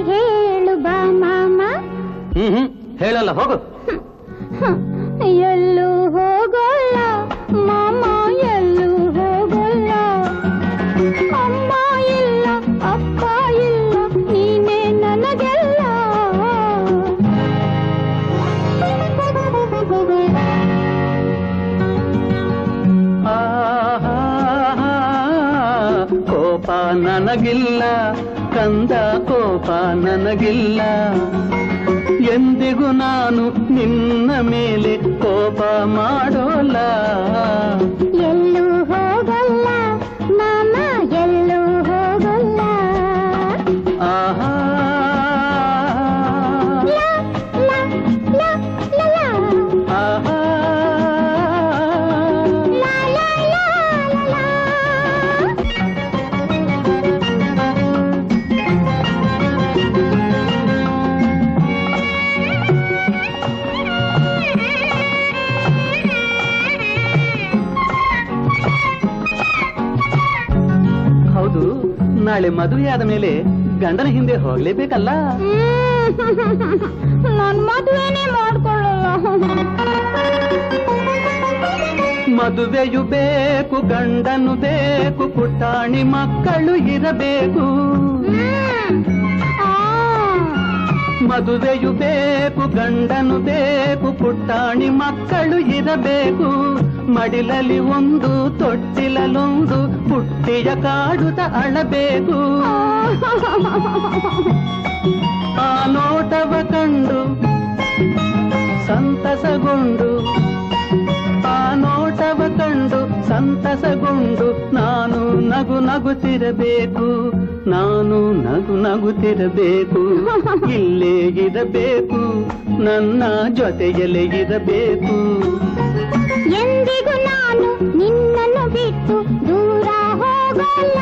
ಹೇಳು ಬಾ ಮಾಮ. ಹೇಳಲ್ಲ, ಹೋಗು. ಎಲ್ಲೂ ಹೋಗಲ್ಲ ಮಾಮ, ಎಲ್ಲೂ ಹೋಗಲ್ಲ. ಅಮ್ಮ ಇಲ್ಲ, ಅಪ್ಪ ಇಲ್ಲ, ನೀನೇ ನನಗೆಲ್ಲ. ಕೋಪ ನನಗಿಲ್ಲ ಕಂದ, ಕೋಪ ನನಗಿಲ್ಲ. ಎಂದಿಗೂ ನಾನು ನಿನ್ನ ಮೇಲೆ ಕೋಪ ಮಾಡೋಲ್ಲ. ಎಲ್ಲೂ ಹೋಗಲ್ಲ ಮಾಮ, ಎಲ್ಲೂ ಹೋಗಲ್ಲ. ಆಹಾ ಆಹಾ ಹೌದು, ನಾಳೆ ಮದುವೆಯಾದ ಮೇಲೆ ಗಂಡನ ಹಿಂದೆ ಹೋಗ್ಲೇಬೇಕಲ್ಲ. ನಾನು ಮದುವೆನೇ ಮಾಡ್ಕೊಳ್ಳಲ್ಲ. ಮದುವೆಯು ಬೇಕು, ಗಂಡನು ಬೇಕು, ಪುಟಾಣಿ ಮಕ್ಕಳು ಇರಬೇಕು. ಮದುವೆಯು ಬೇಕು, ಗಂಡನು ಬೇಕು, ಪುಟಾಣಿ ಮಕ್ಕಳು ಇರಬೇಕು. ಮಡಿಲಲ್ಲಿ ಒಂದು, ತೊಟ್ಟಿಲಲ್ಲೊಂದು, ಪುಟ್ಟಿಯ ಕಾಡುತ್ತ ಅಳಬೇಕು. ಆ ನೋಟವ ಕಂಡು ಸಂತಸಗೊಂಡು, ಆ ನೋಟವ ಕಂಡು ಸಂತಸಗೊಂಡು, ನಾನು ನಗು ನಗುತ್ತಿರಬೇಕು, ನಾನು ನಗು ನಗುತ್ತಿರಬೇಕು. ಇಲ್ಲೇ ಇರಬೇಕು, ನನ್ನ ಜೊತೆಯಲ್ಲೇ ಇರಬೇಕು. ಎಂದಿಗೂ ನಾನು ನಿನ್ನನ್ನು ಬಿಟ್ಟು ದೂರ ಹೋಗಲ್ಲ.